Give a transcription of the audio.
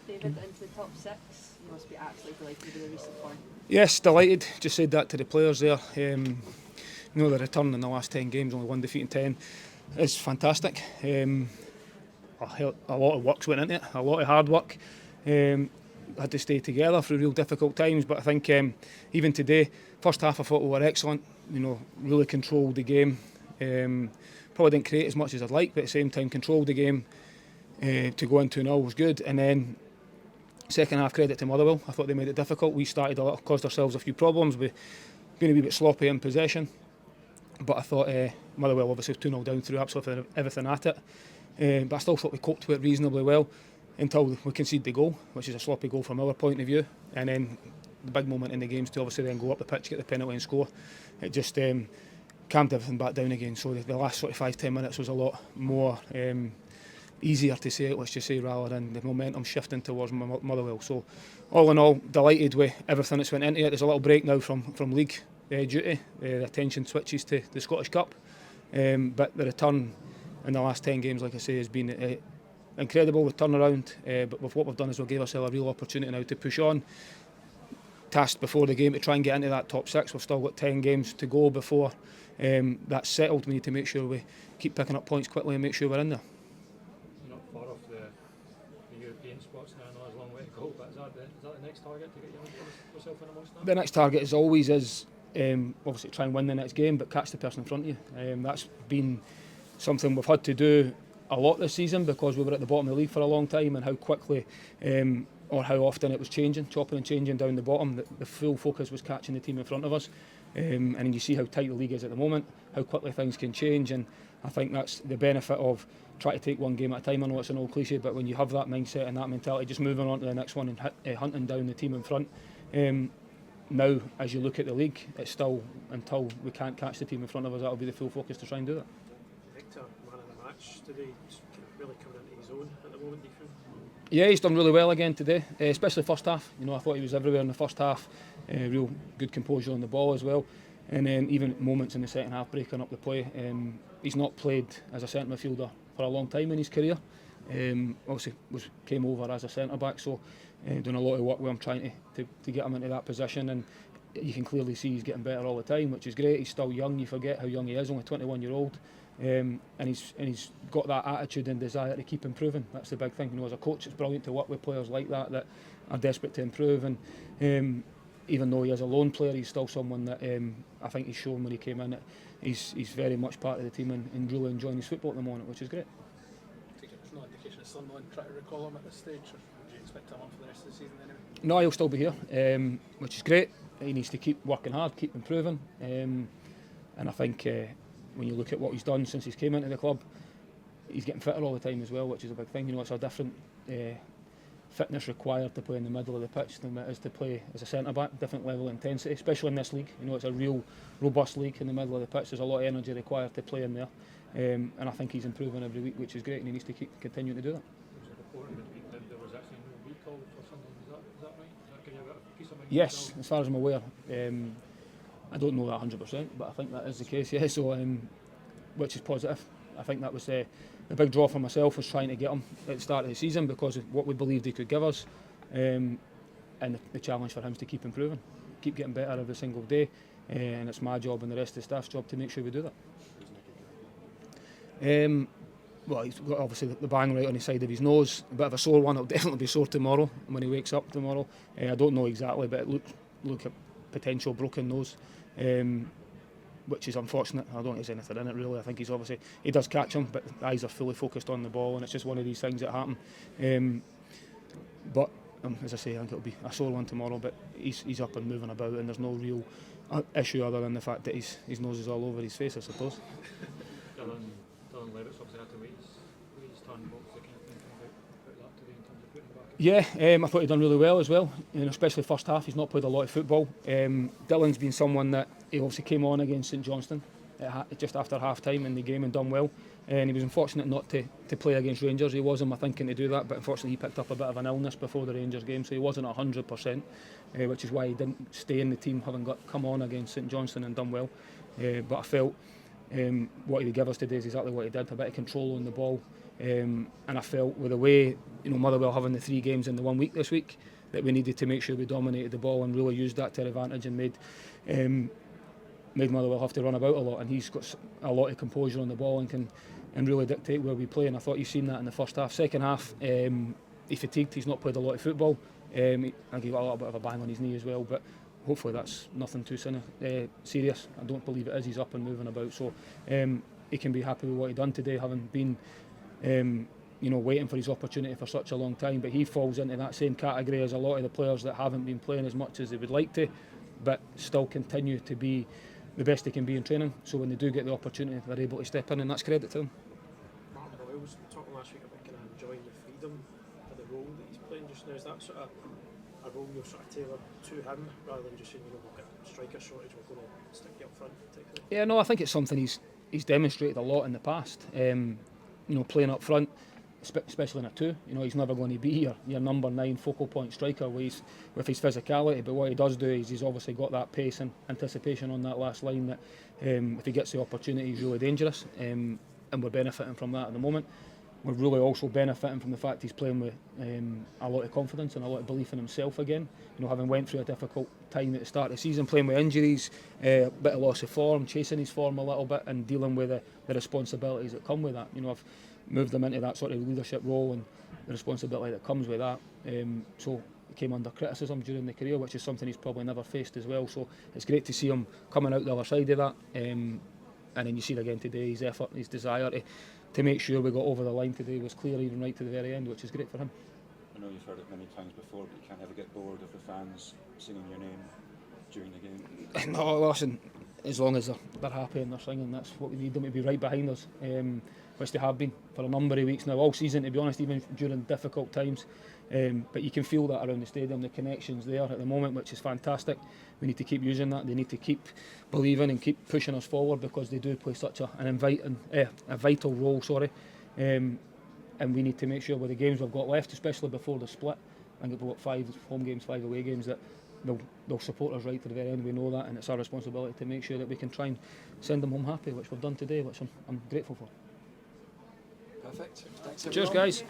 David, into the top six. You must be absolutely delighted with the recent form. Yes, delighted. Just said that to the players there. The return in the last 10 games, only 1 defeat in 10, is fantastic. A lot of work's went into it, a lot of hard work. Had to stay together through real difficult times, but I think even today, first half I thought we were excellent. Really controlled the game. Probably didn't create as much as I'd like, but at the same time controlled the game. To go into 2-0 was good, and then second half, credit to Motherwell. I thought they made it difficult. We started caused ourselves a few problems. We've been a wee bit sloppy in possession, but I thought Motherwell obviously 2-0 down, through absolutely everything at it. But I still thought we coped with it reasonably well until we conceded the goal, which is a sloppy goal from our point of view. And then the big moment in the games to obviously then go up the pitch, get the penalty and score. It just calmed everything back down again. So the last sort of 5-10 minutes was a lot more easier to say it, let's just say, rather than the momentum shifting towards Motherwell. So all in all, delighted with everything that's went into it. There's a little break now from league duty. The attention switches to the Scottish Cup. But the return in the last 10 games, like I say, has been incredible, the turnaround. But with what we've done is we've gave ourselves a real opportunity now to push on. Tasked before the game to try and get into that top six. We've still got 10 games to go before that's settled. We need to make sure we keep picking up points quickly and make sure we're in there. You're not far off the European spots now. I know there's a long way to go, but is that the next target to get yourself in amongst that? The next target is always obviously try and win the next game, but catch the person in front of you. That's been something we've had to do a lot this season because we were at the bottom of the league for a long time, and how quickly or how often it was changing, chopping and changing down the bottom. The full focus was catching the team in front of us. And you see how tight the league is at the moment, how quickly things can change, and I think that's the benefit of trying to take one game at a time. I know it's an old cliche, but when you have that mindset and that mentality, just moving on to the next one and hunting down the team in front. Now, as you look at the league, it's still, until we can't catch the team in front of us, that'll be the full focus to try and do that. Victor, man of the match today, really coming into his own at the moment, do you feel? Yeah, he's done really well again today, especially first half. I thought he was everywhere in the first half. Real good composure on the ball as well, and then even moments in the second half breaking up the play. He's not played as a centre midfielder for a long time in his career. Obviously came over as a centre back, so doing a lot of work with him trying to get him into that position, and you can clearly see he's getting better all the time, which is great. He's still young. You forget how young he is, only 21-year-old. And he's got that attitude and desire to keep improving. That's the big thing. As a coach, it's brilliant to work with players like that are desperate to improve. And even though he is a lone player, he's still someone that I think he's shown when he came in that he's very much part of the team and really enjoying his football at the moment, which is great. I think there's no indication of Sunderland trying to recall him at this stage, or would you expect him on for the rest of the season anyway? No, he'll still be here, which is great. He needs to keep working hard, keep improving, and I think when you look at what he's done since he's came into the club, he's getting fitter all the time as well, which is a big thing. It's a different fitness required to play in the middle of the pitch than it is to play as a centre-back, different level of intensity, especially in this league. It's a real robust league in the middle of the pitch. There's a lot of energy required to play in there, and I think he's improving every week, which is great, and he needs to keep continuing to do that. There was a report in midweek that there was actually no recall for something. Is that right? Does that give you a bit of peace of mind? Yes, as far as I'm aware. I don't know that 100%, but I think that is the case, yeah, so, which is positive. I think that was the big draw for myself, was trying to get him at the start of the season because of what we believed he could give us, and the challenge for him is to keep improving, keep getting better every single day, and it's my job and the rest of the staff's job to make sure we do that. Well, he's got obviously the bang right on the side of his nose, a bit of a sore one. It'll definitely be sore tomorrow when he wakes up tomorrow. I don't know exactly, but it look at potential broken nose, which is unfortunate. I don't think there's anything in it really. I think he does catch him, but the eyes are fully focused on the ball, and it's just one of these things that happen. But as I say, I think it'll be a sore one tomorrow, but he's up and moving about, and there's no real issue other than the fact that his nose is all over his face, I suppose. Dylan Levitt's obviously had to wait his turn. What was the kind of thinking about that today in terms of putting him back? Yeah, I thought he'd done really well as well, especially first half. He's not played a lot of football. Dylan's been someone that he obviously came on against St Johnstone just after half time in the game and done well, and he was unfortunate not to play against Rangers. He was in my thinking to do that, but unfortunately he picked up a bit of an illness before the Rangers game, so he wasn't 100%, which is why he didn't stay in the team, having come on against St Johnstone and done well. But I felt what he would give us today is exactly what he did, a bit of control on the ball. And I felt with the way Motherwell having the 3 games in the 1 week this week, that we needed to make sure we dominated the ball and really used that to our advantage and made Motherwell have to run about a lot. And he's got a lot of composure on the ball and can really dictate where we play. And I thought you've seen that in the first half. Second half, he fatigued. He's not played a lot of football. I think he got a little bit of a bang on his knee as well, but hopefully that's nothing too serious. I don't believe it is. He's up and moving about, so he can be happy with what he done today, having been waiting for his opportunity for such a long time. But he falls into that same category as a lot of the players that haven't been playing as much as they would like to, but still continue to be the best they can be in training. So when they do get the opportunity, they're able to step in, and that's credit to them. Martin Boyle was talking last week about kind of enjoying the freedom of the role that he's playing just now. Is that sort of a role you're sort of tailored to him, rather than just saying, we've got striker shortage, we're going to stick you up front particularly? Yeah, no, I think it's something he's demonstrated a lot in the past. Playing up front, especially in a 2. He's never going to be your number 9 focal point striker with his physicality, but what he does do is he's obviously got that pace and anticipation on that last line that if he gets the opportunity, he's really dangerous, and we're benefiting from that at the moment. We're really also benefiting from the fact he's playing with a lot of confidence and a lot of belief in himself again. Having went through a difficult time at the start of the season, playing with injuries, a bit of loss of form, chasing his form a little bit, and dealing with the responsibilities that come with that. I've moved him into that sort of leadership role and the responsibility that comes with that. So he came under criticism during the career, which is something he's probably never faced as well. So it's great to see him coming out the other side of that. And then you see it again today, his effort, his desire to make sure we got over the line today was clear, even right to the very end, which is great for him. I know you've heard it many times before, but you can't ever get bored of the fans singing your name during the game. No, listen, as long as they're happy and they're singing, that's what we need them to be right behind us, which they have been for a number of weeks now, all season to be honest, even during difficult times. But you can feel that around the stadium, the connection's there at the moment, which is fantastic. We need to keep using that. They need to keep believing and keep pushing us forward, because they do play such a vital role. And we need to make sure with the games we've got left, especially before the split, I think we've got 5 home games, 5 away games, that they'll support us right to the very end. We know that, and it's our responsibility to make sure that we can try and send them home happy, which we've done today, which I'm grateful for. Perfect. Thanks, Cheers, guys.